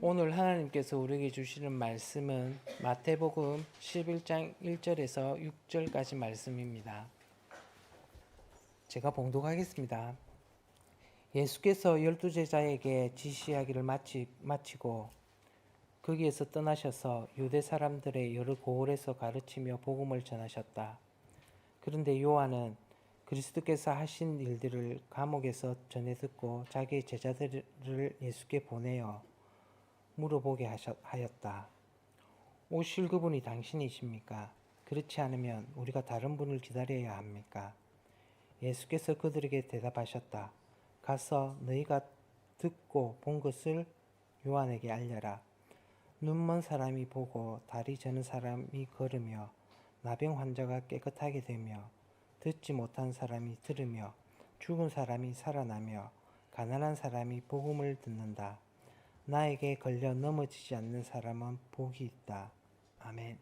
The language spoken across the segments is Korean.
오늘 하나님께서 우리에게 주시는 말씀은 마태복음 11장 1절에서 6절까지 말씀입니다. 제가 봉독하겠습니다. 예수께서 12제자에게 지시하기를 마치고 거기에서 떠나셔서 유대 사람들의 여러 고을에서 가르치며 복음을 전하셨다. 그런데 요한은 그리스도께서 하신 일들을 감옥에서 전해 듣고 자기의 제자들을 예수께 보내어 물어보게 하였다. 오실 그분이 당신이십니까? 그렇지 않으면 우리가 다른 분을 기다려야 합니까? 예수께서 그들에게 대답하셨다. 가서 너희가 듣고 본 것을 요한에게 알려라. 눈먼 사람이 보고 다리 저는 사람이 걸으며 나병 환자가 깨끗하게 되며 듣지 못한 사람이 들으며 죽은 사람이 살아나며 가난한 사람이 복음을 듣는다. 나에게 걸려 넘어지지 않는 사람은 복이 있다. 아멘.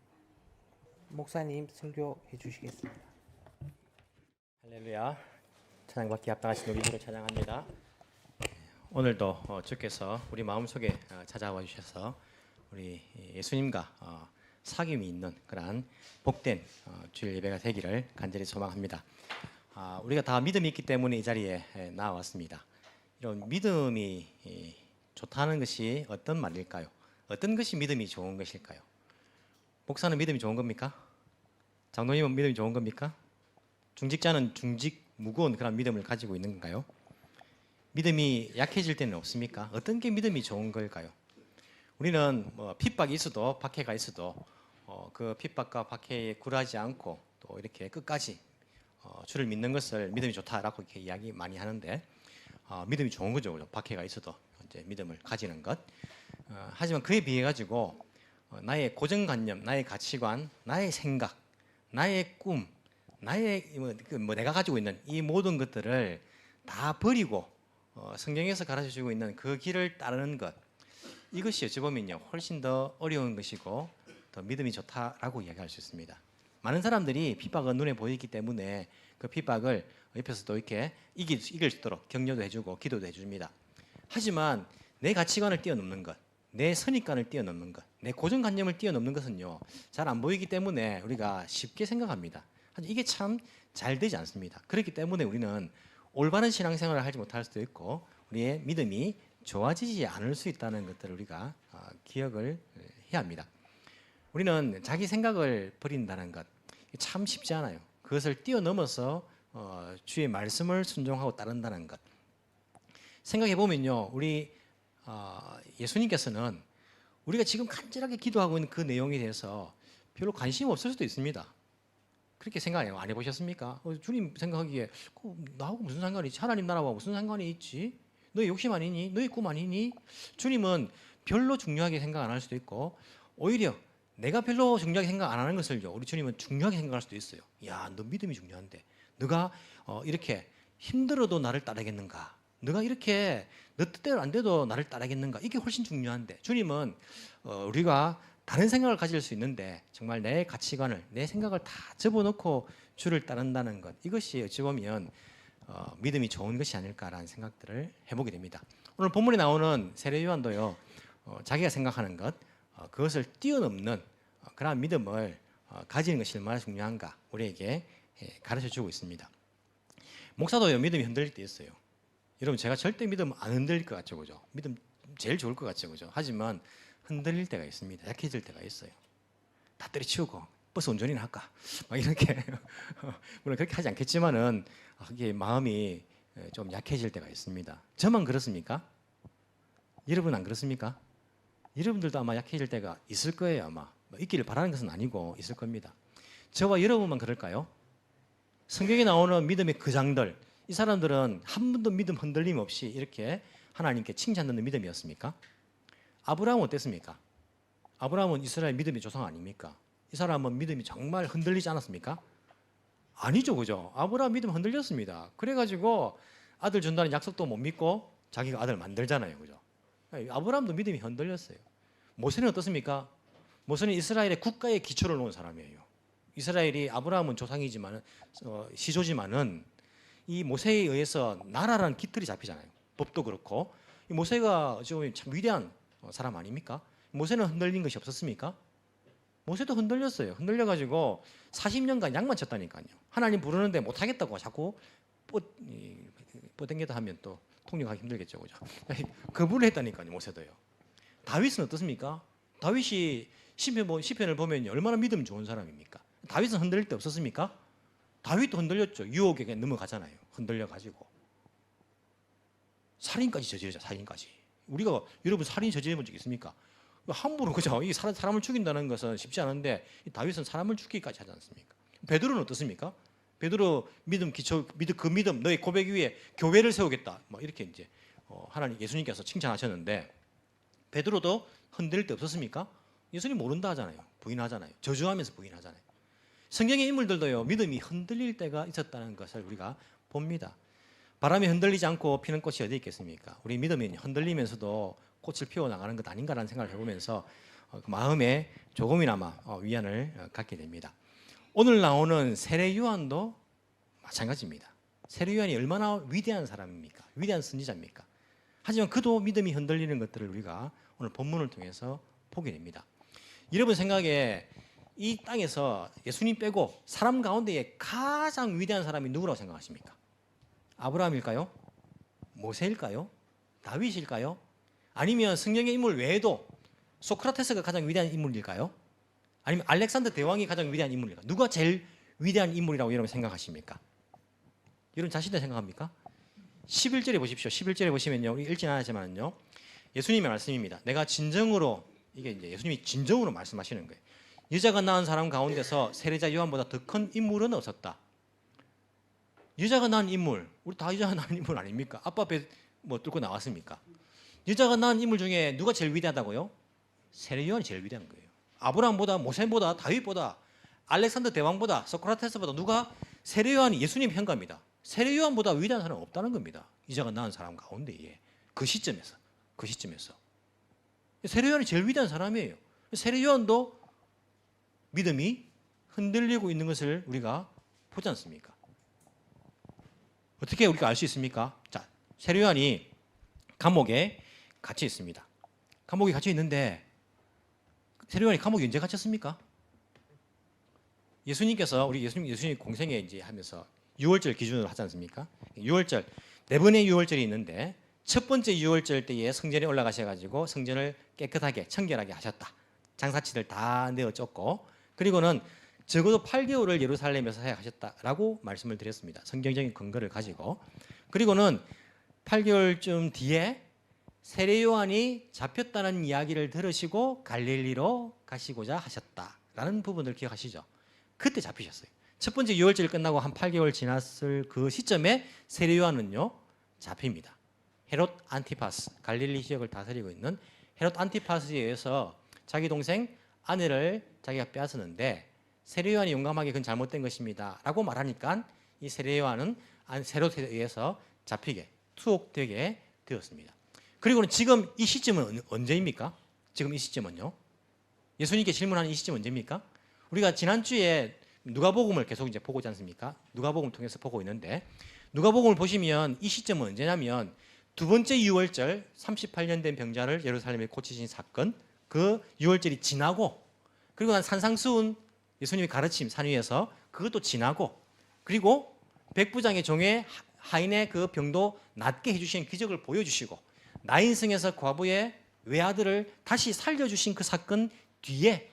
목사님 설교해 주시겠습니다. 할렐루야. 찬양받기 합당하신 우리 주를 찬양합니다. 오늘도 주께서 우리 마음속에 찾아와 주셔서 우리 예수님과 사귐이 있는 그러한 복된 주일 예배가 되기를 간절히 소망합니다. 우리가 다 믿음이 있기 때문에 이 자리에 나왔습니다. 이런 믿음이 좋다는 것이 어떤 말일까요? 어떤 것이 믿음이 좋은 것일까요? 목사는 믿음이 좋은 겁니까? 장로님은 믿음이 좋은 겁니까? 중직자는 무거운 그런 믿음을 가지고 있는 건가요? 믿음이 약해질 때는 없습니까? 어떤 게 믿음이 좋은 걸까요? 우리는 핍박이 있어도 박해가 있어도 그 핍박과 박해에 굴하지 않고 또 이렇게 끝까지 주를 믿는 것을 믿음이 좋다라고 이렇게 이야기 많이 하는데 믿음이 좋은 거죠. 박해가 있어도 이제 믿음을 가지는 것. 하지만 그에 비해 가지고 나의 고정관념, 나의 가치관, 나의 생각, 나의 꿈, 나의 내가 가지고 있는 이 모든 것들을 다 버리고 성경에서 가르쳐주고 있는 그 길을 따르는 것, 이것이 어찌 보면요 훨씬 더 어려운 것이고 더 믿음이 좋다라고 이야기할 수 있습니다. 많은 사람들이 핍박은 눈에 보이기 때문에 그 핍박을 옆에서도 이렇게 이길 수 있도록 격려도 해주고 기도도 해줍니다. 하지만 내 가치관을 뛰어넘는 것, 내 선입관을 뛰어넘는 것, 내 고정관념을 뛰어넘는 것은요 잘 안 보이기 때문에 우리가 쉽게 생각합니다. 이게 참 잘 되지 않습니다. 그렇기 때문에 우리는 올바른 신앙생활을 하지 못할 수도 있고 우리의 믿음이 좋아지지 않을 수 있다는 것들을 우리가 기억을 해야 합니다. 우리는 자기 생각을 버린다는 것 참 쉽지 않아요. 그것을 뛰어넘어서 주의 말씀을 순종하고 따른다는 것. 생각해 보면요, 우리 예수님께서는 우리가 지금 간절하게 기도하고 있는 그 내용에 대해서 별로 관심이 없을 수도 있습니다. 그렇게 생각 안 해보셨습니까? 주님 생각하기에 나하고 무슨 상관이 있지? 하나님 나라와 무슨 상관이 있지? 너의 욕심 아니니? 너의 꿈 아니니? 주님은 별로 중요하게 생각 안 할 수도 있고 오히려 내가 별로 중요하게 생각 안 하는 것을요 우리 주님은 중요하게 생각할 수도 있어요. 야, 너 믿음이 중요한데 너가 이렇게 힘들어도 나를 따르겠는가? 너가 이렇게 너 뜻대로 안 돼도 나를 따르겠는가? 이게 훨씬 중요한데 주님은 우리가 다른 생각을 가질 수 있는데 정말 내 가치관을 내 생각을 다 접어놓고 주를 따른다는 것, 이것이 어찌 보면 믿음이 좋은 것이 아닐까라는 생각들을 해보게 됩니다. 오늘 본문에 나오는 세례 요한도요 자기가 생각하는 것 그것을 뛰어넘는 그러한 믿음을 가지는 것이 얼마나 중요한가 우리에게 가르쳐주고 있습니다. 목사도요 믿음이 흔들릴 때 있어요. 여러분 제가 절대 믿음 안 흔들릴 것 같죠, 그죠? 믿음 제일 좋을 것 같죠, 그죠? 하지만 흔들릴 때가 있습니다. 약해질 때가 있어요. 다 때려치우고 버스 운전이나 할까? 막 이렇게 물론 그렇게 하지 않겠지만은 그게 마음이 좀 약해질 때가 있습니다. 저만 그렇습니까? 여러분 안 그렇습니까? 여러분들도 아마 약해질 때가 있을 거예요. 아마 있기를 바라는 것은 아니고 있을 겁니다. 저와 여러분만 그럴까요? 성경에 나오는 믿음의 그 장들, 이 사람들은 한 번도 믿음 흔들림 없이 이렇게 하나님께 칭찬 듣는 믿음이었습니까? 아브라함은 어땠습니까? 아브라함은 이스라엘 믿음의 조상 아닙니까? 이 사람은 믿음이 정말 흔들리지 않았습니까? 아니죠, 그죠? 아브라함 믿음 흔들렸습니다. 그래가지고 아들 준다는 약속도 못 믿고 자기가 아들 만들잖아요, 그죠? 아브라함도 믿음이 흔들렸어요. 모세는 어떻습니까? 모세는 이스라엘의 국가의 기초를 놓은 사람이에요. 이스라엘이 아브라함은 조상이지만 시조지만은 이 모세에 의해서 나라라는 깃털이 잡히잖아요. 법도 그렇고 이 모세가 좀 참 위대한 사람 아닙니까? 모세는 흔들린 것이 없었습니까? 모세도 흔들렸어요. 흔들려가지고 40년간 양만 쳤다니까요. 하나님 부르는데 못하겠다고 자꾸 뻗댕겨다 하면 또 통역하기 힘들겠죠, 그죠? 거부를 했다니까요, 모세도요. 다윗은 어떻습니까? 다윗이 시편을 보면 얼마나 믿음 좋은 사람입니까? 다윗은 흔들릴 때 없었습니까? 다윗도 흔들렸죠. 유혹에 넘어가잖아요. 흔들려가지고 살인까지 저지르자. 살인까지. 우리가 여러분 살인 저지른 적 있습니까? 함부로 그죠? 이 사람을 죽인다는 것은 쉽지 않은데 다윗은 사람을 죽기까지 하지 않습니까? 베드로는 어떻습니까? 베드로 믿음 기초 그 믿음 너의 고백 위에 교회를 세우겠다. 뭐 이렇게 이제 하나님 예수님께서 칭찬하셨는데 베드로도 흔들릴 때 없었습니까? 예수님 모른다 하잖아요. 부인하잖아요. 저주하면서 부인하잖아요. 성경의 인물들도요 믿음이 흔들릴 때가 있었다는 것을 우리가 봅니다. 바람이 흔들리지 않고 피는 꽃이 어디 있겠습니까? 우리 믿음이 흔들리면서도 꽃을 피워나가는 것 아닌가라는 생각을 해보면서 그 마음에 조금이나마 위안을 갖게 됩니다. 오늘 나오는 세례 요한도 마찬가지입니다. 세례 요한이 얼마나 위대한 사람입니까? 위대한 선지자입니까? 하지만 그도 믿음이 흔들리는 것들을 우리가 오늘 본문을 통해서 보게 됩니다. 여러분 생각에 이 땅에서 예수님 빼고 사람 가운데에 가장 위대한 사람이 누구라고 생각하십니까? 아브라함일까요? 모세일까요? 다윗일까요? 아니면 성경의 인물 외에도 소크라테스가 가장 위대한 인물일까요? 아니면 알렉산더 대왕이 가장 위대한 인물일까요? 누가 제일 위대한 인물이라고 여러분 생각하십니까? 여러분 자신들 생각합니까? 11절에 보십시오. 11절에 보시면요. 우리 읽진 않았지만요. 예수님의 말씀입니다. 내가 진정으로 이게 이제 예수님이 진정으로 말씀하시는 거예요. 여자가 낳은 사람 가운데서 세례자 요한보다 더 큰 인물은 없었다. 여자가 낳은 인물, 우리 다 여자가 낳은 인물 아닙니까? 아빠 배 뭐 뚫고 나왔습니까? 여자가 낳은 인물 중에 누가 제일 위대하다고요? 세례 요한이 제일 위대한 거예요. 아브라함보다 모세보다 다윗보다 알렉산더 대왕보다 소크라테스보다 누가 세례 요한이 예수님 평가입니다. 세례 요한보다 위대한 사람은 없다는 겁니다. 여자가 낳은 사람 가운데에 그 시점에서 세례 요한이 제일 위대한 사람이에요. 세례 요한도 믿음이 흔들리고 있는 것을 우리가 보지 않습니까? 어떻게 우리가 알 수 있습니까? 자, 세례 요한이 감옥에 갇혀 있습니다. 감옥에 갇혀 있는데 세례 요한이 감옥에 언제 갇혔습니까? 예수님께서 우리 예수님 공생에 이제 하면서 6월절 기준으로 하지 않습니까? 6월절 네 번의 6월절이 있는데 첫 번째 6월절 때에 성전에 올라가셔 가지고 성전을 깨끗하게 청결하게 하셨다. 장사치들 다 내어 쫓고 그리고는 적어도 8개월을 예루살렘에서 사역하셨다라고 말씀을 드렸습니다. 성경적인 근거를 가지고. 그리고는 8개월쯤 뒤에 세례 요한이 잡혔다는 이야기를 들으시고 갈릴리로 가시고자 하셨다라는 부분을 기억하시죠? 그때 잡히셨어요. 첫 번째 6월절이 끝나고 한 8개월 지났을 그 시점에 세례 요한은요 잡힙니다. 헤롯 안티파스, 갈릴리 지역을 다스리고 있는 헤롯 안티파스에 의해서 자기 동생 아내를 자기가 빼앗았는데 세례 요한이 용감하게 그건 잘못된 것입니다 라고 말하니까 이 세례 요한은 헤롯에 의해서 잡히게 투옥되게 되었습니다. 그리고는 지금 이 시점은 언제입니까? 지금 이 시점은요 예수님께 질문하는 이 시점 언제입니까? 우리가 지난주에 누가복음을 계속 이제 보고 있지 않습니까? 누가복음을 통해서 보고 있는데 누가복음을 보시면 이 시점은 언제냐면 두 번째 6월절 38년 된 병자를 예루살렘에 고치신 사건 그 6월절이 지나고 그리고 난 산상수훈 예수님의 가르침 산 위에서 그것도 지나고 그리고 백부장의 종의 하인의 그 병도 낫게 해주신 기적을 보여주시고 나인성에서 과부의 외아들을 다시 살려주신 그 사건 뒤에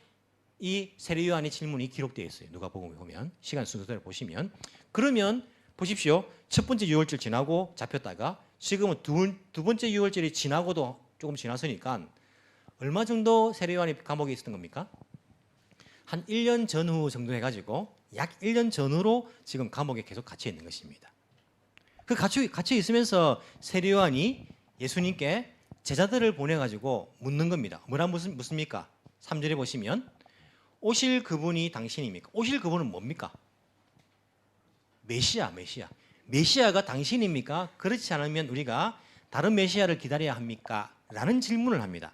이 세례 요한의 질문이 기록되어 있어요. 누가복음에 보면 시간 순서대로 보시면 그러면 보십시오. 첫 번째 6월절 지나고 잡혔다가 지금은 두 번째 6월절이 지나고도 조금 지났으니까 얼마 정도 세례 요한이 감옥에 있었던 겁니까? 한 1년 전후 정도 해가지고 약 1년 전후로 지금 감옥에 계속 갇혀 있는 것입니다. 그 갇혀 있으면서 세례 요한이 예수님께 제자들을 보내가지고 묻는 겁니다. 뭐라 묻습니까? 3절에 보시면 오실 그분이 당신입니까? 오실 그분은 뭡니까? 메시아. 메시아가 당신입니까? 그렇지 않으면 우리가 다른 메시아를 기다려야 합니까? 라는 질문을 합니다.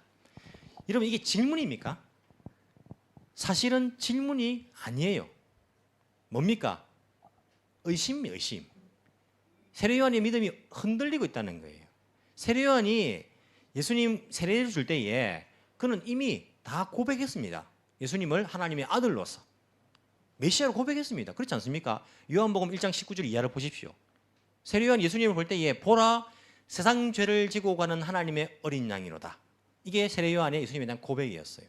여러분 이게 질문입니까? 사실은 질문이 아니에요. 뭡니까? 의심. 세례 요한의 믿음이 흔들리고 있다는 거예요. 세례 요한이 예수님 세례를 줄 때에 그는 이미 다 고백했습니다. 예수님을 하나님의 아들로서 메시아로 고백했습니다. 그렇지 않습니까? 요한복음 1장 19절 이하를 보십시오. 세례요한 예수님을 볼 때에 보라 세상 죄를 지고 가는 하나님의 어린 양이로다. 이게 세례요한의 예수님에 대한 고백이었어요.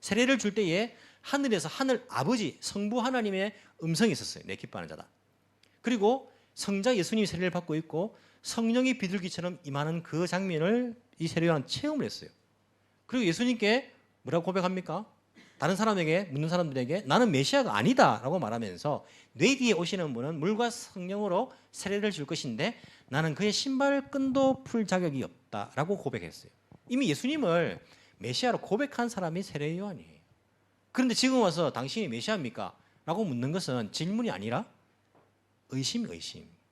세례를 줄 때에 하늘에서 하늘 아버지 성부 하나님의 음성이 있었어요. 내 기뻐하는 자다. 그리고 성자 예수님이 세례를 받고 있고 성령이 비둘기처럼 임하는 그 장면을 이 세례요한은 체험을 했어요. 그리고 예수님께 뭐라고 고백합니까? 다른 사람에게 묻는 사람들에게 나는 메시아가 아니다라고 말하면서 내 뒤에 오시는 분은 물과 성령으로 세례를 줄 것인데 나는 그의 신발끈도 풀 자격이 없다라고 고백했어요. 이미 예수님을 메시아로 고백한 사람이 세례요한이에요. 그런데 지금 와서 당신이 메시아입니까? 라고 묻는 것은 질문이 아니라 의심,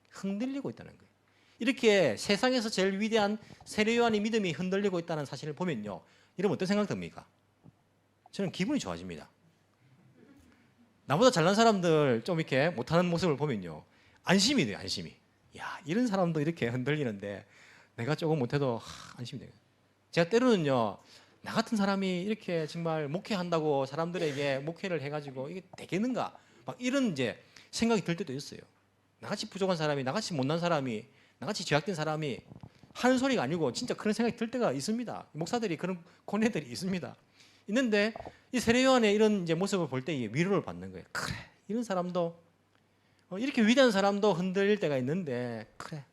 흔들리고 있다는 거예요. 이렇게 세상에서 제일 위대한 세례요한의 믿음이 흔들리고 있다는 사실을 보면요, 이러면 어떤 생각 듭니까? 저는 기분이 좋아집니다. 나보다 잘난 사람들 좀 이렇게 못하는 모습을 보면요, 안심이 돼요. 안심이. 야, 이런 사람도 이렇게 흔들리는데 내가 조금 못해도 안심이 돼요. 제가 때로는요, 나 같은 사람이 이렇게 정말 목회한다고 사람들에게 목회를 해가지고 이게 되겠는가? 막 이런 이제 생각이 들 때도 있어요. 나같이 부족한 사람이, 나같이 못난 사람이, 나같이 죄악된 사람이 하는 소리가 아니고 진짜 그런 생각이 들 때가 있습니다. 목사들이 그런 고뇌들이 있습니다. 있는데 이 세례요한의 이런 이제 모습을 볼 때 위로를 받는 거예요. 그래, 이런 사람도 이렇게 위대한 사람도 흔들릴 때가 있는데 그래,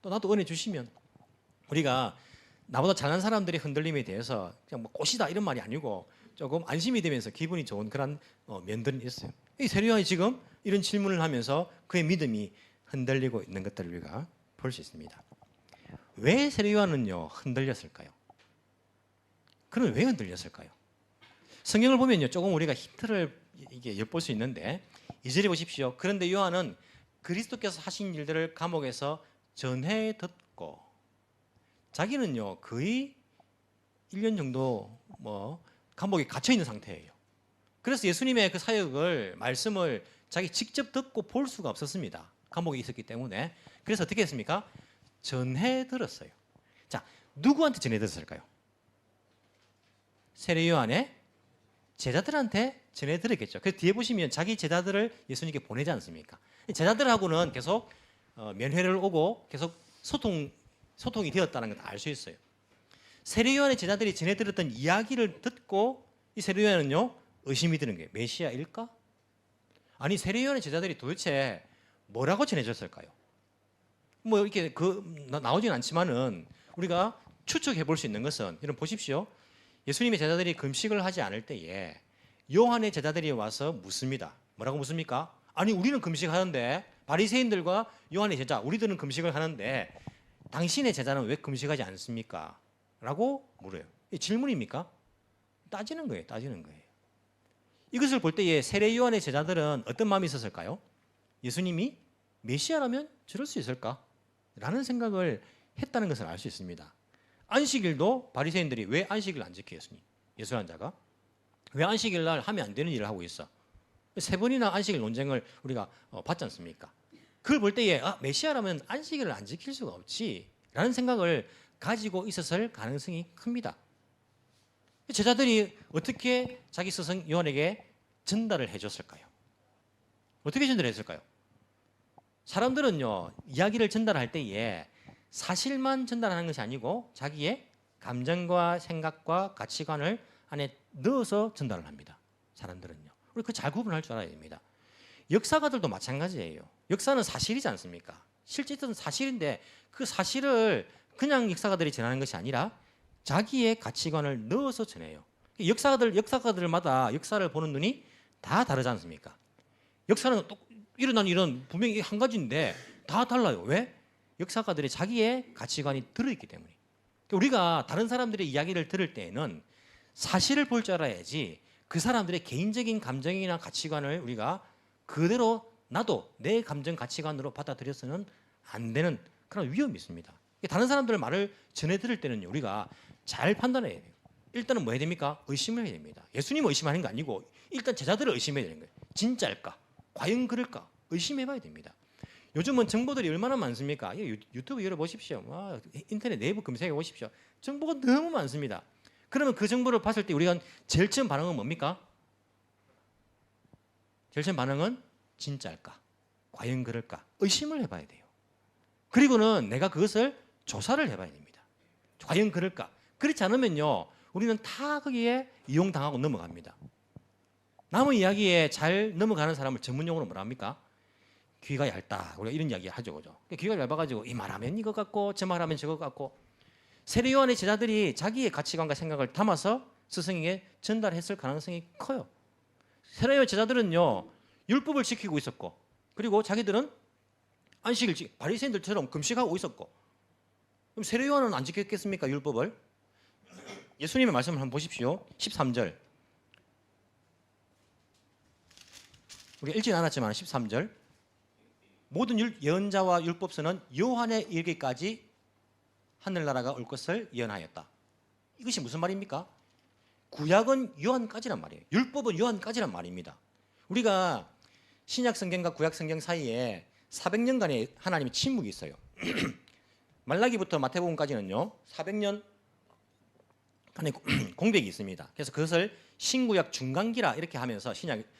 또 나도 은혜 주시면 우리가 나보다 잘난 사람들의 흔들림에 대해서 그냥 뭐 꽃이다 이런 말이 아니고 조금 안심이 되면서 기분이 좋은 그런 면들은 있어요. 이 세례요한이 지금 이런 질문을 하면서 그의 믿음이 흔들리고 있는 것들을 우리가 볼 수 있습니다. 왜 세례요한은요 흔들렸을까요? 그럼 왜 흔들렸을까요? 성경을 보면요 조금 우리가 힌트를 이게 엿볼 수 있는데 2절에 보십시오. 그런데 요한은 그리스도께서 하신 일들을 감옥에서 전해 듣고, 자기는요 거의 1년 정도 감옥에 갇혀 있는 상태예요. 그래서 예수님의 그 사역을 말씀을 자기 직접 듣고 볼 수가 없었습니다. 감옥에 있었기 때문에. 그래서 어떻게 했습니까? 전해 들었어요. 자, 누구한테 전해 들었을까요? 세례요한의 제자들한테 전해 들었겠죠. 그래서 뒤에 보시면 자기 제자들을 예수님께 보내지 않습니까? 제자들하고는 계속 면회를 오고 계속 소통이 되었다는 걸 알 수 있어요. 세례요한의 제자들이 전해 들었던 이야기를 듣고 이 세례요한은요 의심이 드는 거예요. 메시아일까? 아니, 세례요한의 제자들이 도대체 뭐라고 전해줬을까요? 뭐 이렇게 나오진 않지만은 우리가 추측해 볼 수 있는 것은 이런 보십시오. 예수님의 제자들이 금식을 하지 않을 때에 요한의 제자들이 와서 묻습니다. 뭐라고 묻습니까? 아니, 우리는 금식하는데, 바리새인들과 요한의 제자 우리들은 금식을 하는데 당신의 제자는 왜 금식하지 않습니까? 라고 물어요. 이 질문입니까? 따지는 거예요. 이것을 볼 때에 세례 요한의 제자들은 어떤 마음이 있었을까요? 예수님이 메시아라면 저럴 수 있을까? 라는 생각을 했다는 것을 알 수 있습니다. 안식일도 바리새인들이 왜 안식일 안 지켜요? 예수 한 자가 왜 안식일 날 하면 안 되는 일을 하고 있어? 세 번이나 안식일 논쟁을 우리가 받지 않습니까? 그걸 볼 때에 메시아라면 안식일을 안 지킬 수가 없지 라는 생각을 가지고 있었을 가능성이 큽니다. 제자들이 어떻게 자기 스승 요한에게 전달을 해줬을까요? 어떻게 전달했을까요? 사람들은요 이야기를 전달할 때에 사실만 전달하는 것이 아니고 자기의 감정과 생각과 가치관을 안에 넣어서 전달을 합니다. 사람들은요. 우리 그 잘 구분할 줄 알아야 됩니다. 역사가들도 마찬가지예요. 역사는 사실이지 않습니까? 실제 있던 사실인데 그 사실을 그냥 역사가들이 전하는 것이 아니라 자기의 가치관을 넣어서 전해요. 역사가들마다 역사를 보는 눈이 다 다르지 않습니까? 역사는 또 일어난 일은 분명히 한 가지인데 다 달라요. 왜? 역사가들이 자기의 가치관이 들어있기 때문에. 우리가 다른 사람들의 이야기를 들을 때에는 사실을 볼 줄 알아야지 그 사람들의 개인적인 감정이나 가치관을 우리가 그대로 나도 내 감정 가치관으로 받아들여서는 안 되는 그런 위험이 있습니다. 다른 사람들의 말을 전해 들을 때는 우리가 잘 판단해야 돼요. 일단은 뭐 해야 됩니까? 의심을 해야 됩니다. 예수님을 의심하는 게 아니고 일단 제자들을 의심해야 되는 거예요. 진짜일까? 과연 그럴까? 의심해봐야 됩니다. 요즘은 정보들이 얼마나 많습니까? 유튜브 열어보십시오. 인터넷 네이버 검색해 보십시오. 정보가 너무 많습니다. 그러면 그 정보를 봤을 때 우리가 제일 처음 반응은 뭡니까? 제일 처음 반응은 진짜일까? 과연 그럴까? 의심을 해봐야 돼요. 그리고는 내가 그것을 조사를 해봐야 됩니다. 과연 그럴까? 그렇지 않으면요, 우리는 다 거기에 이용당하고 넘어갑니다. 남의 이야기에 잘 넘어가는 사람을 전문용어로 뭐라 합니까? 귀가 얇다. 우리가 이런 이야기 하죠, 그죠? 귀가 얇아가지고 이 말하면 이거 같고 저 말하면 저거 같고. 세례 요한의 제자들이 자기의 가치관과 생각을 담아서 스승에게 전달했을 가능성이 커요. 세례 요한 제자들은요, 율법을 지키고 있었고, 그리고 자기들은 안식일 바리새인들처럼 금식하고 있었고. 그럼 세례 요한은 안 지켰겠습니까, 율법을? 예수님의 말씀을 한번 보십시오. 13절. 우리가 읽지는 않았지만 13절. 모든 예언자와 율법서는 요한에 이르기까지 하늘나라가 올 것을 예언하였다. 이것이 무슨 말입니까? 구약은 요한까지란 말이에요. 율법은 요한까지란 말입니다. 우리가 신약 성경과 구약 성경 사이에 400년간의 하나님의 침묵이 있어요. 말라기부터 마태복음까지는요, 400년간의 공백이 있습니다. 그래서 그것을 신구약 중간기라 이렇게 하면서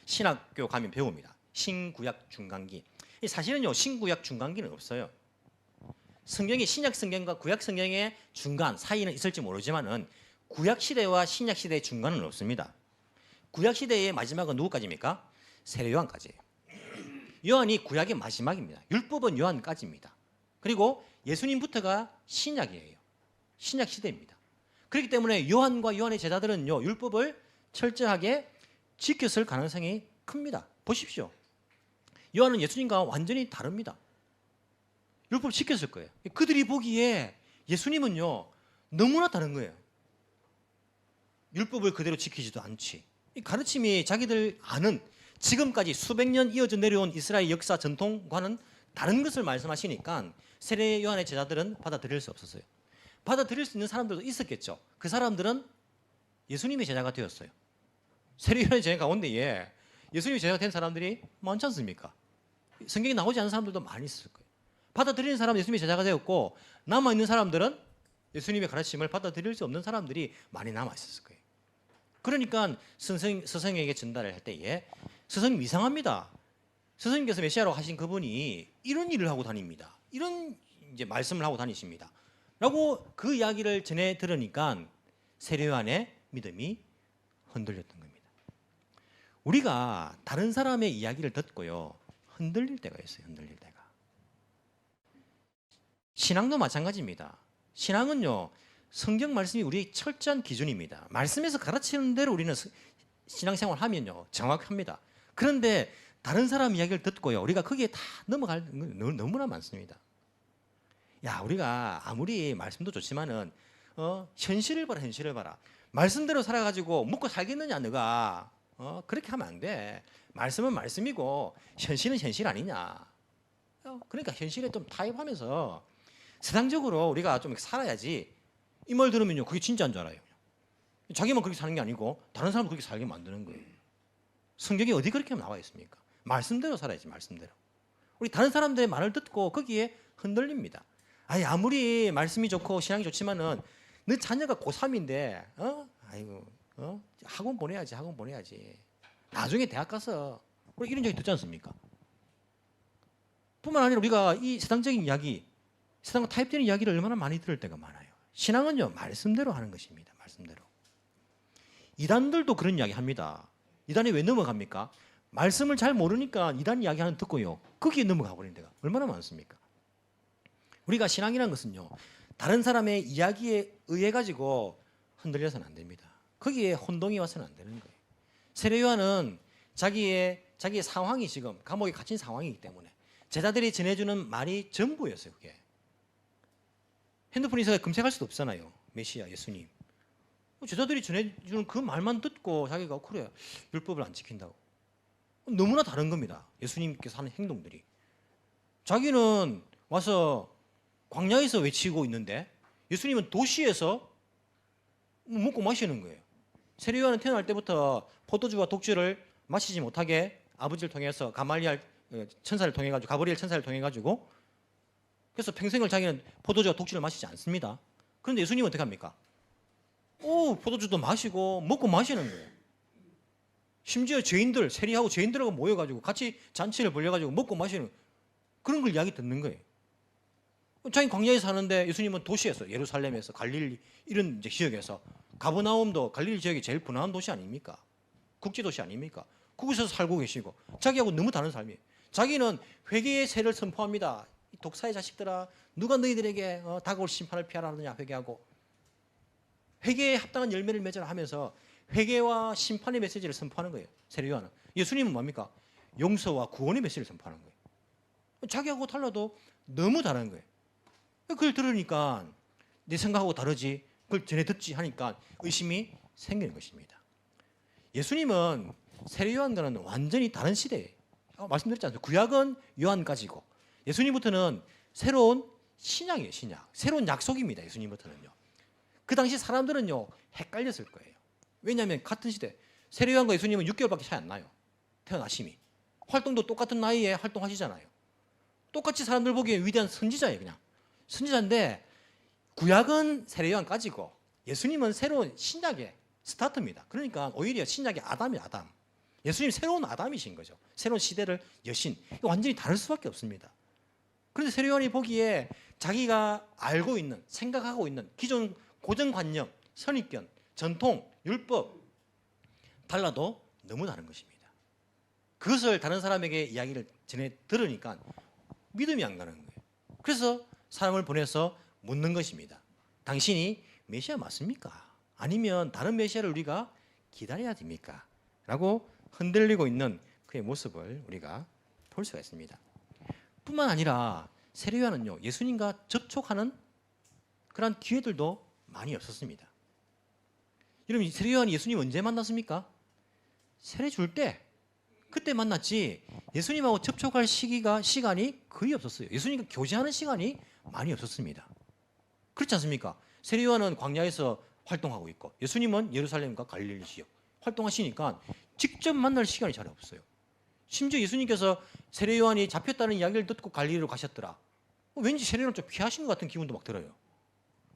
신학교 가면 배웁니다. 신구약 중간기. 사실은요, 신구약 중간기는 없어요. 성경이 신약 성경과 구약 성경의 중간 사이는 있을지 모르지만은 구약 시대와 신약 시대의 중간은 없습니다. 구약 시대의 마지막은 누구까지입니까? 세례 요한까지예요. 요한이 구약의 마지막입니다. 율법은 요한까지입니다. 그리고 예수님부터가 신약이에요. 신약 시대입니다. 그렇기 때문에 요한과 요한의 제자들은요, 율법을 철저하게 지켰을 가능성이 큽니다. 보십시오. 요한은 예수님과 완전히 다릅니다. 율법을 지켰을 거예요. 그들이 보기에 예수님은요, 너무나 다른 거예요. 율법을 그대로 지키지도 않지. 이 가르침이 자기들 아는 지금까지 수백 년 이어져 내려온 이스라엘 역사 전통과는 다른 것을 말씀하시니까 세례 요한의 제자들은 받아들일 수 없었어요. 받아들일 수 있는 사람들도 있었겠죠. 그 사람들은 예수님의 제자가 되었어요. 세례 요한의 제자 가운데에 예수님의 제자가 된 사람들이 많지 않습니까? 성경에 나오지 않은 사람들도 많이 있을 거예요. 받아들이는 사람은 예수님의 제자가 되었고, 남아있는 사람들은 예수님의 가르침을 받아들일 수 없는 사람들이 많이 남아있었을 거예요. 그러니까 스승에게 전달을 할 때에 스승님 이상합니다. 스승님께서 메시아라고 하신 그분이 이런 일을 하고 다닙니다. 이런 이제 말씀을 하고 다니십니다. 라고 그 이야기를 전해 들으니까 세례 요한의 믿음이 흔들렸던 겁니다. 우리가 다른 사람의 이야기를 듣고요, 흔들릴 때가 있어요. 흔들릴 때가. 신앙도 마찬가지입니다. 신앙은요, 성경 말씀이 우리의 철저한 기준입니다. 말씀에서 가르치는 대로 우리는 신앙생활을 하면요, 정확합니다. 그런데 다른 사람 이야기를 듣고요, 우리가 거기에 다 넘어갈 건 너무나 많습니다. 야, 우리가 아무리 말씀도 좋지만은 현실을 봐라, 현실을 봐라. 말씀대로 살아가지고 먹고 살겠느냐, 너가? 그렇게 하면 안 돼. 말씀은 말씀이고 현실은 현실 아니냐. 그러니까 현실에 좀 타협하면서 세상적으로 우리가 좀 살아야지. 이 말 들으면요, 그게 진짜인 줄 알아요. 자기만 그렇게 사는 게 아니고 다른 사람도 그렇게 살게 만드는 거예요. 성경에 어디 그렇게 나와 있습니까? 말씀대로 살아야지, 말씀대로. 우리 다른 사람들의 말을 듣고 거기에 흔들립니다. 아니, 아무리 말씀이 좋고 신앙이 좋지만은 너 자녀가 고3인데 아이고, 학원 보내야지, 학원 보내야지. 나중에 대학 가서 우리 이런 얘기 듣지 않습니까? 뿐만 아니라 우리가 이 세상적인 이야기, 세상과 타협되는 이야기를 얼마나 많이 들을 때가 많아요. 신앙은요, 말씀대로 하는 것입니다. 말씀대로. 이단들도 그런 이야기 합니다. 이단이 왜 넘어갑니까? 말씀을 잘 모르니까 이단 이야기 하는 듣고요, 거기에 넘어가 버리는 데가 얼마나 많습니까? 우리가 신앙이라는 것은요, 다른 사람의 이야기에 의해 가지고 흔들려서는 안 됩니다. 거기에 혼동이 와서는 안 되는 거예요. 세례 요한은 자기의 상황이 지금 감옥에 갇힌 상황이기 때문에 제자들이 전해주는 말이 전부였어요. 그게 핸드폰에서 검색할 수도 없잖아요. 메시아 예수님. 제자들이 전해주는 그 말만 듣고 자기가 그래, 율법을 안 지킨다고. 너무나 다른 겁니다. 예수님께서 하는 행동들이. 자기는 와서 광야에서 외치고 있는데 예수님은 도시에서 먹고 마시는 거예요. 세례 요한은 태어날 때부터 포도주와 독주를 마시지 못하게 아버지를 통해서 가말리알 천사를 통해 가지고 가브리엘 천사를 통해 가지고 그래서 평생을 자기는 포도주와 독주를 마시지 않습니다. 그런데 예수님은 어떻게 합니까? 포도주도 마시고 먹고 마시는 거예요. 심지어 죄인들, 세리하고 죄인들하고 모여가지고 같이 잔치를 벌여가지고 먹고 마시는 그런 걸 이야기 듣는 거예요. 자기 광야에 사는데 예수님은 도시에서 예루살렘에서 갈릴리 이런 이제 지역에서 가버나움도 갈릴리 지역이 제일 분화한 도시 아닙니까? 국제도시 아닙니까? 거기서 살고 계시고 자기하고 너무 다른 삶이에요. 자기는 회개의 세를 선포합니다. 이 독사의 자식들아, 누가 너희들에게 다가올 심판을 피하라느냐 회개하고 회개에 합당한 열매를 맺으라 하면서 회개와 심판의 메시지를 선포하는 거예요. 세례요한은. 예수님은 뭡니까? 용서와 구원의 메시지를 선포하는 거예요. 자기하고 달라도 너무 다른 거예요. 그걸 들으니까 내 생각하고 다르지, 그걸 전해 듣지 하니까 의심이 생기는 것입니다. 예수님은 세례요한과는 완전히 다른 시대예요. 말씀드렸지 않습니까? 구약은 요한까지고 예수님부터는 새로운 신약이에요. 신약. 새로운 약속입니다. 예수님부터는요. 그 당시 사람들은요 헷갈렸을 거예요. 왜냐하면 같은 시대 세례요한과 예수님은 6개월밖에 차이 안 나요. 태어나심이. 활동도 똑같은 나이에 활동하시잖아요. 똑같이 사람들 보기에 위대한 선지자예요. 그냥 선지자인데 구약은 세례요한까지고 예수님은 새로운 신약의 스타트입니다. 그러니까 오히려 신약의 아담이에요. 아담. 예수님 새로운 아담이신 거죠. 새로운 시대를 여신. 완전히 다를 수밖에 없습니다. 그런데 세례요한이 보기에 자기가 알고 있는 생각하고 있는 기존 고정관념, 선입견, 전통, 율법 달라도 너무 다른 것입니다. 그것을 다른 사람에게 이야기를 전해 들으니까 믿음이 안 가는 거예요. 그래서 사람을 보내서 묻는 것입니다. 당신이 메시아 맞습니까? 아니면 다른 메시아를 우리가 기다려야 됩니까? 라고 흔들리고 있는 그의 모습을 우리가 볼 수가 있습니다. 뿐만 아니라 세례요한은요 예수님과 접촉하는 그런 기회들도 많이 없었습니다. 여러분 세례요한이 예수님 언제 만났습니까? 세례 줄 때 그때 만났지 예수님하고 접촉할 시간이 거의 없었어요. 예수님과 교제하는 시간이 많이 없었습니다. 그렇지 않습니까? 세례요한은 광야에서 활동하고 있고 예수님은 예루살렘과 갈릴리 지역 활동하시니까 직접 만날 시간이 잘 없어요. 심지어 예수님께서 세례요한이 잡혔다는 이야기를 듣고 갈릴리로 가셨더라. 왠지 세례요한을 좀 피하신 것 같은 기분도 막 들어요.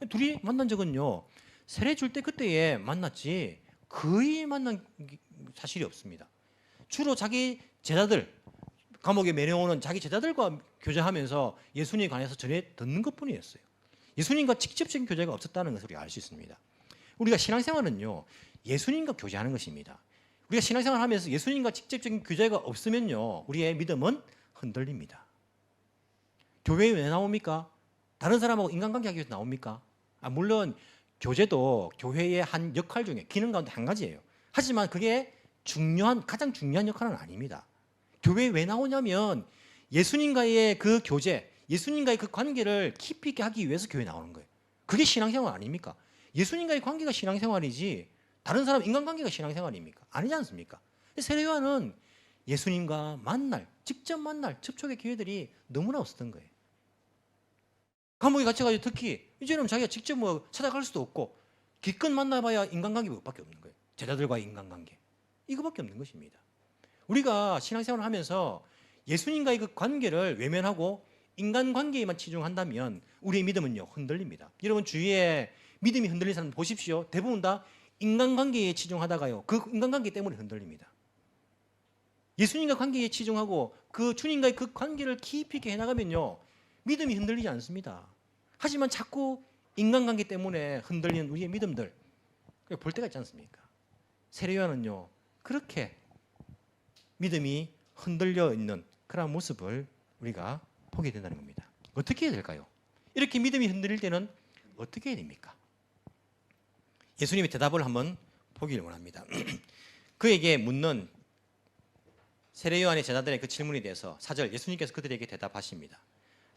둘이 만난 적은요 세례 줄 때 그때에 만났지 거의 만난 사실이 없습니다. 주로 자기 제자들 감옥에 매려오는 자기 제자들과 교제하면서 예수님에 관해서 전해 듣는 것뿐이었어요. 예수님과 직접적인 교제가 없었다는 것을 우리가 알 수 있습니다. 우리가 신앙생활은요 예수님과 교제하는 것입니다. 우리가 신앙생활을 하면서 예수님과 직접적인 교제가 없으면요 우리의 믿음은 흔들립니다. 교회에 왜 나옵니까? 다른 사람하고 인간관계 하기 위해서 나옵니까? 물론 교제도 교회의 한 역할 중에 기능 가운데 한 가지예요. 하지만 그게 가장 중요한 역할은 아닙니다. 교회에 왜 나오냐면 예수님과의 그 교제, 예수님과의 그 관계를 깊이 있게 하기 위해서 교회에 나오는 거예요. 그게 신앙생활 아닙니까? 예수님과의 관계가 신앙생활이지 다른 사람 인간관계가 신앙생활입니까? 아니지 않습니까? 세례요한은 예수님과 직접 만날 접촉의 기회들이 너무나 없었던 거예요. 감옥에 갇혀가지고 특히 이제는 자기가 직접 찾아갈 수도 없고 기껏 만나봐야 인간관계밖에 없는 거예요. 제자들과의 인간관계. 이거밖에 없는 것입니다. 우리가 신앙생활을 하면서 예수님과의 그 관계를 외면하고 인간관계에만 치중한다면 우리의 믿음은요 흔들립니다. 여러분 주위에 믿음이 흔들리는 사람 보십시오. 대부분 다 인간관계에 치중하다가요 그 인간관계 때문에 흔들립니다. 예수님과 관계에 치중하고 그 주님과의 그 관계를 깊이 있게 해나가면요 믿음이 흔들리지 않습니다. 하지만 자꾸 인간관계 때문에 흔들리는 우리의 믿음들 볼 때가 있지 않습니까? 세례요한은요 그렇게 믿음이 흔들려 있는 그런 모습을 우리가 보게 된다는 겁니다. 어떻게 해야 될까요? 이렇게 믿음이 흔들릴 때는 어떻게 해야 됩니까? 예수님의 대답을 한번 보기를 원합니다. 그에게 묻는 세례요한의 제자들의 그 질문에 대해서 4절 예수님께서 그들에게 대답하십니다.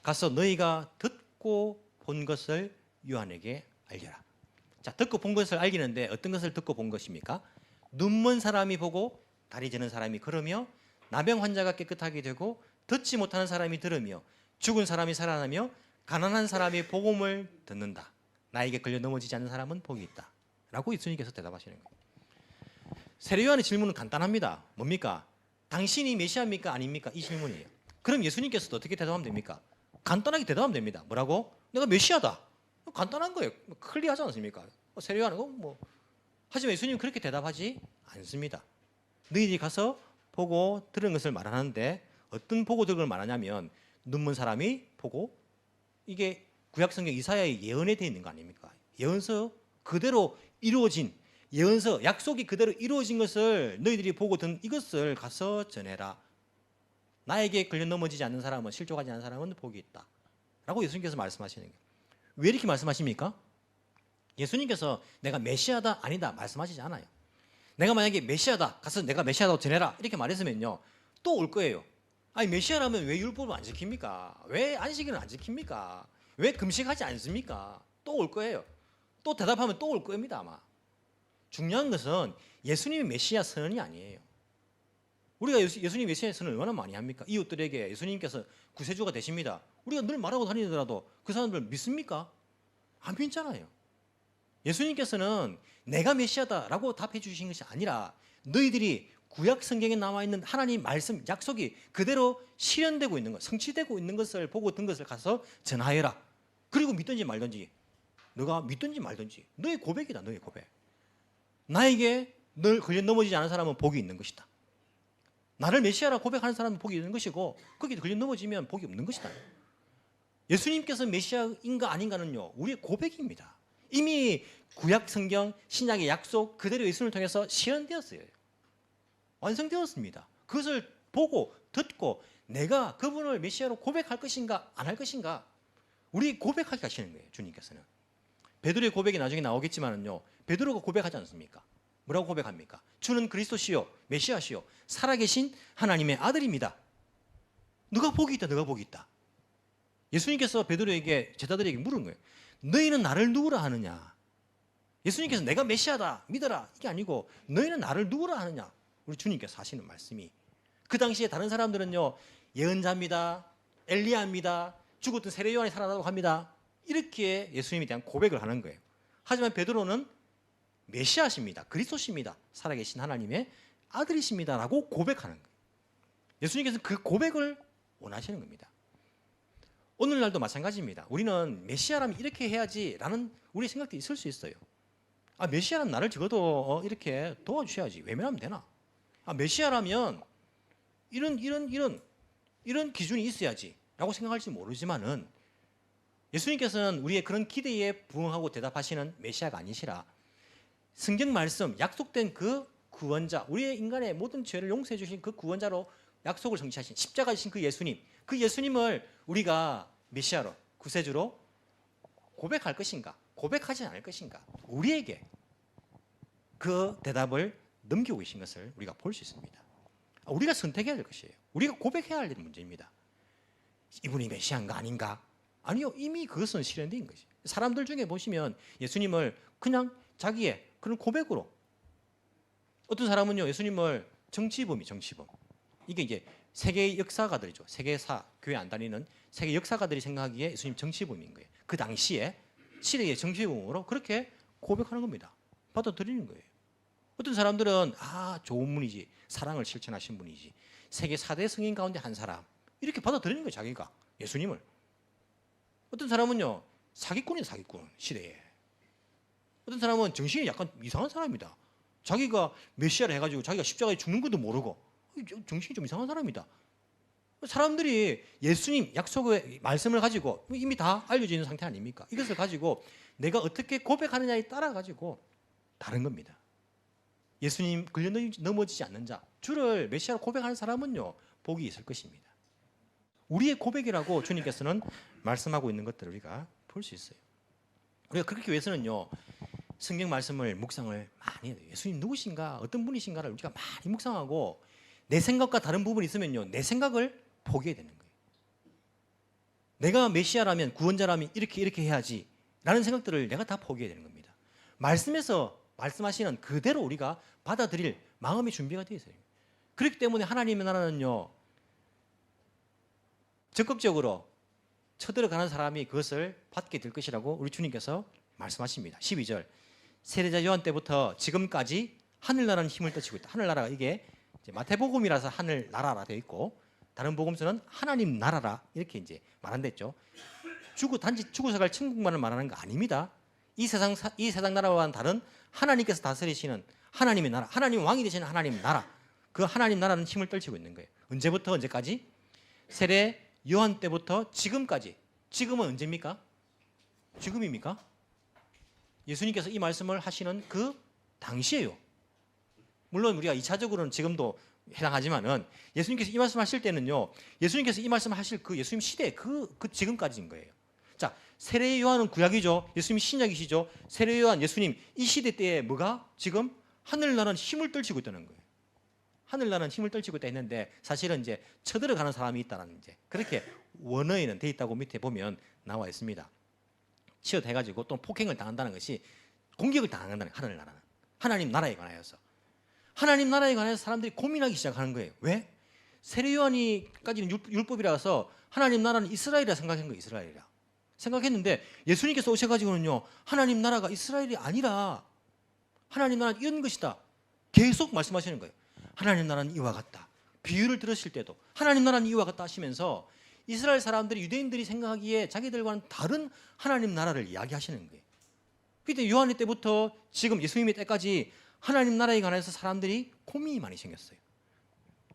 가서 너희가 듣고 본 것을 요한에게 알려라. 자, 듣고 본 것을 알기는데 어떤 것을 듣고 본 것입니까? 눈먼 사람이 보고 다리 저는 사람이 걸으며 나병 환자가 깨끗하게 되고 듣지 못하는 사람이 들으며 죽은 사람이 살아나며 가난한 사람이 복음을 듣는다. 나에게 걸려 넘어지지 않는 사람은 복이 있다. 라고 예수님께서 대답하시는 거예요. 세례요한의 질문은 간단합니다. 뭡니까? 당신이 메시아입니까 아닙니까? 이 질문이에요. 그럼 예수님께서도 어떻게 대답하면 됩니까? 간단하게 대답하면 됩니다. 뭐라고? 내가 메시아다. 간단한 거예요. 클리어하지 않습니까? 세례요한은 뭐. 하지만 예수님은 그렇게 대답하지 않습니다. 너희들이 가서 보고 들은 것을 말하는데 어떤 보고 들은 걸 말하냐면 눈먼 사람이 보고, 이게 구약성경 이사야의 예언에 되어 있는 거 아닙니까? 예언서 그대로 이루어진, 예언서 약속이 그대로 이루어진 것을 너희들이 보고 든 이것을 가서 전해라. 나에게 걸려 넘어지지 않는 사람은, 실족하지 않는 사람은 복이 있다 라고 예수님께서 말씀하시는 거예요. 왜 이렇게 말씀하십니까? 예수님께서 내가 메시아다 아니다 말씀하시지 않아요. 내가 만약에 메시아다, 가서 내가 메시아다고 전해라 이렇게 말했으면요 또 올 거예요. 아니 메시아라면 왜 율법을 안 지킵니까? 왜 안식일은 안 지킵니까? 왜 금식하지 않습니까? 또 올 거예요. 또 대답하면 또 올 겁니다 아마. 중요한 것은 예수님이 메시아 선언이 아니에요. 우리가 예수님 메시아 선언을 얼마나 많이 합니까? 이웃들에게 예수님께서 구세주가 되십니다. 우리가 늘 말하고 다니더라도 그 사람들 믿습니까? 안 믿잖아요. 예수님께서는 내가 메시아다라고 답해 주신 것이 아니라 너희들이 구약 성경에 나와 있는 하나님 말씀 약속이 그대로 실현되고 있는 것, 성취되고 있는 것을 보고 든 것을 가서 전하여라. 그리고 믿든지 말든지, 너가 믿든지 말든지 너의 고백이다. 너의 고백. 나에게 늘 걸려 넘어지지 않은 사람은 복이 있는 것이다. 나를 메시아라 고백하는 사람은 복이 있는 것이고 거기에 걸려 넘어지면 복이 없는 것이다. 예수님께서 메시아인가 아닌가는요 우리의 고백입니다. 이미 구약 성경 신약의 약속 그대로 예수님을 통해서 실현되었어요. 완성되었습니다. 그것을 보고 듣고 내가 그분을 메시아로 고백할 것인가 안 할 것인가 우리 고백하게 하시는 거예요. 주님께서는. 베드로의 고백이 나중에 나오겠지만은요 베드로가 고백하지 않습니까? 뭐라고 고백합니까? 주는 그리스도시요 메시아시요 살아계신 하나님의 아들입니다. 너가 복이 있다. 너가 복이 있다. 예수님께서 베드로에게 제자들에게 물은 거예요. 너희는 나를 누구라 하느냐? 예수님께서 내가 메시아다 믿어라 이게 아니고 너희는 나를 누구라 하느냐? 우리 주님께서 하시는 말씀이, 그 당시에 다른 사람들은요 예언자입니다, 엘리야입니다, 죽었던 세례 요한이 살아나고 합니다 이렇게 예수님에 대한 고백을 하는 거예요. 하지만 베드로는 메시아십니다, 그리스도십니다, 살아계신 하나님의 아들이십니다라고 고백하는 거예요. 예수님께서는 그 고백을 원하시는 겁니다. 오늘날도 마찬가지입니다. 우리는 메시아라면 이렇게 해야지라는 우리 생각도 있을 수 있어요. 아 메시아라면 나를 적어도 이렇게 도와주셔야지 외면하면 되나? 아 메시아라면 이런 기준이 있어야지라고 생각할지 모르지만은 예수님께서는 우리의 그런 기대에 부응하고 대답하시는 메시아가 아니시라 성경 말씀 약속된 그 구원자, 우리의 인간의 모든 죄를 용서해 주신 그 구원자로 약속을 성취하신 십자가 지신 그 예수님, 그 예수님을 우리가 메시아로 구세주로 고백할 것인가 고백하지 않을 것인가 우리에게 그 대답을 넘기고 계신 것을 우리가 볼 수 있습니다. 우리가 선택해야 될 것이에요. 우리가 고백해야 할 문제입니다. 이분이 메시아인가 아닌가? 아니요, 이미 그것은 실현된 것이에요. 사람들 중에 보시면 예수님을 그냥 자기의 그런 고백으로, 어떤 사람은요 예수님을 정치범이 정치범, 이게 이제 세계의 역사가들이죠. 세계사, 교회 안 다니는 세계 역사가들이 생각하기에 예수님 정치범인 거예요. 그 당시에 시대의 정치범으로 그렇게 고백하는 겁니다. 받아들이는 거예요. 어떤 사람들은 좋은 분이지, 사랑을 실천하신 분이지, 세계 4대 성인 가운데 한 사람, 이렇게 받아들이는 거예요. 자기가 예수님을. 어떤 사람은요 사기꾼이에요. 사기꾼 시대에. 어떤 사람은 정신이 약간 이상한 사람이다. 자기가 메시아를 해가지고 자기가 십자가에 죽는 것도 모르고 정신이 좀 이상한 사람이다. 사람들이 예수님 약속의 말씀을 가지고 이미 다 알려져 있는 상태 아닙니까? 이것을 가지고 내가 어떻게 고백하느냐에 따라 가지고 다른 겁니다. 예수님 걸려 넘어지지 않는 자, 주를 메시아로 고백하는 사람은요 복이 있을 것입니다. 우리의 고백이라고 주님께서는 말씀하고 있는 것들을 우리가 볼 수 있어요. 우리가 그렇게 위해서는요 성경 말씀을 묵상을 많이 해야 돼요. 예수님 누구신가, 어떤 분이신가를 우리가 많이 묵상하고 내 생각과 다른 부분이 있으면요 내 생각을 포기해야 되는 거예요. 내가 메시아라면, 구원자라면 이렇게 해야지 라는 생각들을 내가 다 포기해야 되는 겁니다. 말씀에서 말씀하시는 그대로 우리가 받아들일 마음의 준비가 되어 있어요. 그렇기 때문에 하나님의 나라는요 적극적으로 쳐들어가는 사람이 그것을 받게 될 것이라고 우리 주님께서 말씀하십니다. 12절 세례자 요한 때부터 지금까지 하늘나라는 힘을 떨치고 있다. 하늘나라가 이게 마태복음이라서 하늘 나라라 되어 있고 다른 복음서는 하나님 나라라 이렇게 이제 말한댔죠. 단지 죽어서 갈 천국만을 말하는 거 아닙니다. 이 세상 나라와는 다른 하나님께서 다스리시는 하나님의 나라, 하나님 왕이 되시는 하나님 나라. 그 하나님 나라는 힘을 떨치고 있는 거예요. 언제부터 언제까지? 세례 요한 때부터 지금까지. 지금은 언제입니까? 지금입니까? 예수님께서 이 말씀을 하시는 그 당시예요. 물론 우리가 2차적으로는 지금도 해당하지만은 예수님께서 이 말씀하실 때는요. 예수님께서 이 말씀하실 그 예수님 시대 그 지금까지인 거예요. 자, 세례 요한은 구약이죠. 예수님 신약이시죠. 세례 요한 예수님 이 시대 때에 뭐가 지금 하늘나라는 힘을 떨치고 있다는 거예요. 하늘나라는 힘을 떨치고 있다 했는데 사실은 이제 쳐들어가는 사람이 있다는 이제 그렇게 원어에는 돼 있다고 밑에 보면 나와 있습니다. 치어대가지고 또 폭행을 당한다는 것이 공격을 당한다는 하늘나라는 하나님 나라에 관하여서 하나님 나라에 관해서 사람들이 고민하기 시작하는 거예요. 왜? 세례 요한이까지는 율법이라서 하나님 나라는 이스라엘이라 생각한 거예요. 이스라엘이라 생각했는데 예수님께서 오셔가지고는요 하나님 나라가 이스라엘이 아니라 하나님 나라는 이런 것이다 계속 말씀하시는 거예요. 하나님 나라는 이와 같다. 비유를 들으실 때도 하나님 나라는 이와 같다 하시면서 이스라엘 사람들이 유대인들이 생각하기에 자기들과는 다른 하나님 나라를 이야기하시는 거예요. 그때 요한의 때부터 지금 예수님의 때까지 하나님 나라에 관해서 사람들이 고민이 많이 생겼어요.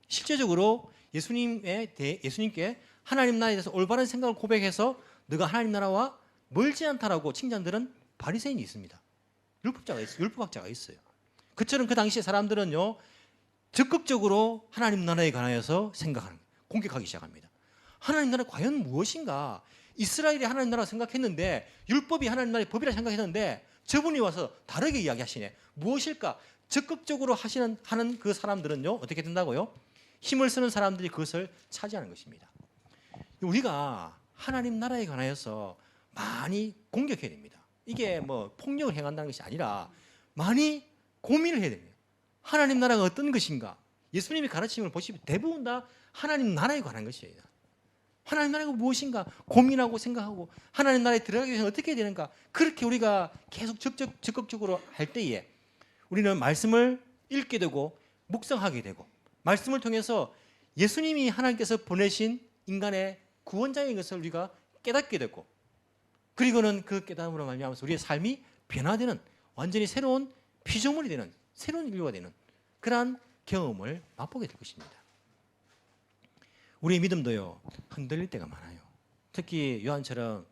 실제적으로 예수님께 하나님 나라에 대해서 올바른 생각을 고백해서 너가 하나님 나라와 멀지 않다라고 칭찬들은 바리새인이 있습니다. 율법학자가 있어요. 그처럼 그 당시에 사람들은요 적극적으로 하나님 나라에 관하여서 생각하는 거예요. 공격하기 시작합니다. 하나님 나라 과연 무엇인가? 이스라엘이 하나님 나라 생각했는데 율법이 하나님 나라의 법이라 생각했는데 저분이 와서 다르게 이야기하시네. 무엇일까? 적극적으로 하는 그 사람들은요 어떻게 된다고요? 힘을 쓰는 사람들이 그것을 차지하는 것입니다. 우리가 하나님 나라에 관하여서 많이 공격해야 됩니다. 이게 뭐 폭력을 행한다는 것이 아니라 많이 고민을 해야 됩니다. 하나님 나라가 어떤 것인가? 예수님의 가르침을 보시면 대부분 다 하나님 나라에 관한 것이에요. 하나님 나라가 무엇인가 고민하고 생각하고 하나님 나라에 들어가기 위해서 어떻게 해야 되는가 그렇게 우리가 계속 적극적으로 할 때에 우리는 말씀을 읽게 되고 묵상하게 되고 말씀을 통해서 예수님이 하나님께서 보내신 인간의 구원자인 것을 우리가 깨닫게 되고 그리고는 그 깨달음으로 말미암아서 우리의 삶이 변화되는 완전히 새로운 피조물이 되는 새로운 인류가 되는 그러한 경험을 맛보게 될 것입니다. 우리의 믿음도요 흔들릴 때가 많아요. 특히 요한처럼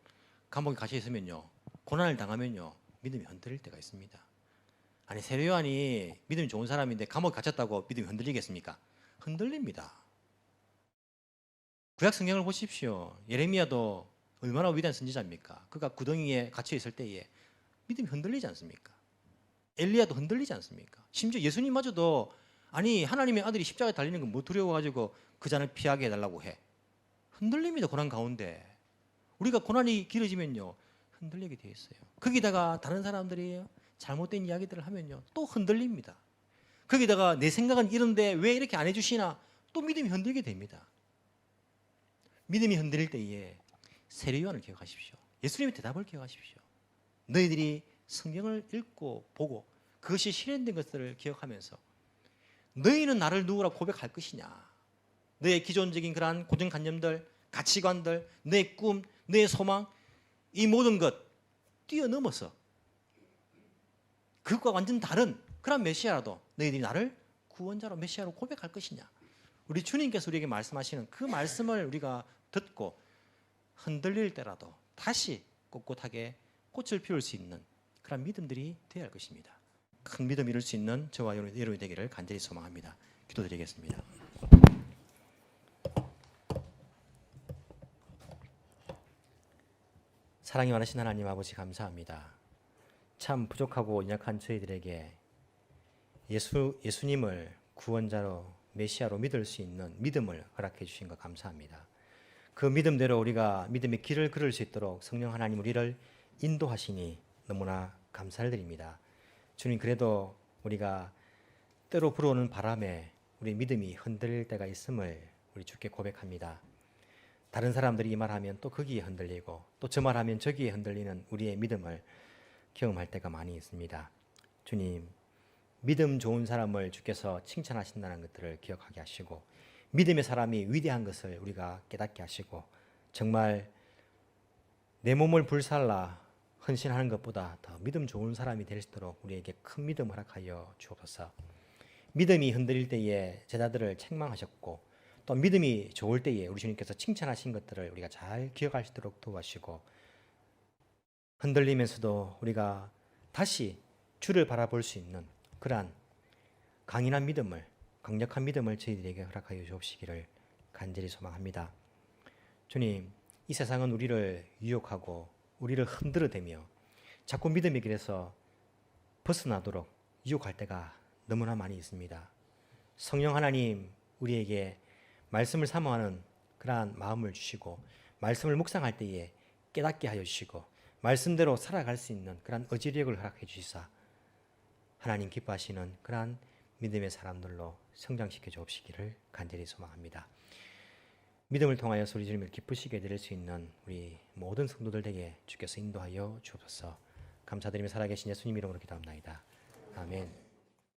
감옥에 갇혀 있으면요 고난을 당하면요 믿음이 흔들릴 때가 있습니다. 아니 세례 요한이 믿음이 좋은 사람인데 감옥에 갇혔다고 믿음이 흔들리겠습니까? 흔들립니다. 구약 성경을 보십시오. 예레미야도 얼마나 위대한 선지자입니까? 그가 구덩이에 갇혀 있을 때에 믿음이 흔들리지 않습니까? 엘리야도 흔들리지 않습니까? 심지어 예수님마저도 아니 하나님의 아들이 십자가에 달리는 건 뭐 두려워가지고 그 잔을 피하게 해달라고 해. 흔들립니다. 고난 가운데. 우리가 고난이 길어지면요 흔들리게 돼 있어요. 거기다가 다른 사람들이 잘못된 이야기들을 하면요 또 흔들립니다. 거기다가 내 생각은 이런데 왜 이렇게 안 해주시나 또 믿음이 흔들게 됩니다. 믿음이 흔들릴 때에 세례 요한을 기억하십시오. 예수님의 대답을 기억하십시오. 너희들이 성경을 읽고 보고 그것이 실현된 것들을 기억하면서 너희는 나를 누구라 고백할 것이냐. 너의 기존적인 그러한 고정관념들, 가치관들, 너의 꿈, 너의 소망 이 모든 것 뛰어넘어서 그것과 완전 다른 그런 메시아라도 너희들이 나를 구원자로 메시아로 고백할 것이냐. 우리 주님께서 우리에게 말씀하시는 그 말씀을 우리가 듣고 흔들릴 때라도 다시 꼿꼿하게 꽃을 피울 수 있는 그런 믿음들이 되어야 할 것입니다. 큰 믿음 이룰 수 있는 저와 여러분이 되기를 간절히 소망합니다. 기도드리겠습니다. 사랑이 많으신 하나님 아버지 감사합니다. 참 부족하고 연약한 저희들에게 예수님을 구원자로 메시아로 믿을 수 있는 믿음을 허락해 주신 것 감사합니다. 그 믿음대로 우리가 믿음의 길을 걸을 수 있도록 성령 하나님 우리를 인도하시니 너무나 감사를 드립니다. 주님 그래도 우리가 때로 불어오는 바람에 우리 믿음이 흔들릴 때가 있음을 우리 주께 고백합니다. 다른 사람들이 이 말하면 또 거기에 흔들리고 또 저 말하면 저기에 흔들리는 우리의 믿음을 경험할 때가 많이 있습니다. 주님 믿음 좋은 사람을 주께서 칭찬하신다는 것들을 기억하게 하시고 믿음의 사람이 위대한 것을 우리가 깨닫게 하시고 정말 내 몸을 불살라 헌신하는 것보다 더 믿음 좋은 사람이 될 수 있도록 우리에게 큰 믿음 허락하여 주옵소서. 믿음이 흔들릴 때에 제자들을 책망하셨고 또 믿음이 좋을 때에 우리 주님께서 칭찬하신 것들을 우리가 잘 기억할 수 있도록 도와주시고 흔들리면서도 우리가 다시 주를 바라볼 수 있는 그러한 강인한 믿음을 강력한 믿음을 저희들에게 허락하여 주옵시기를 간절히 소망합니다. 주님, 이 세상은 우리를 유혹하고 우리를 흔들어대며 자꾸 믿음의 길에서 벗어나도록 유혹할 때가 너무나 많이 있습니다. 성령 하나님, 우리에게 말씀을 사모하는 그러한 마음을 주시고 말씀을 묵상할 때에 깨닫게 하여 주시고 말씀대로 살아갈 수 있는 그러한 의지력을 허락해 주시사 하나님 기뻐하시는 그러한 믿음의 사람들로 성장시켜 주옵시기를 간절히 소망합니다. 믿음을 통하여 우리 주님을 기쁘시게 드릴 수 있는 우리 모든 성도들에게 주께서 인도하여 주옵소서. 감사드리며 살아계신 예수님 이름으로 기도합나이다. 아멘.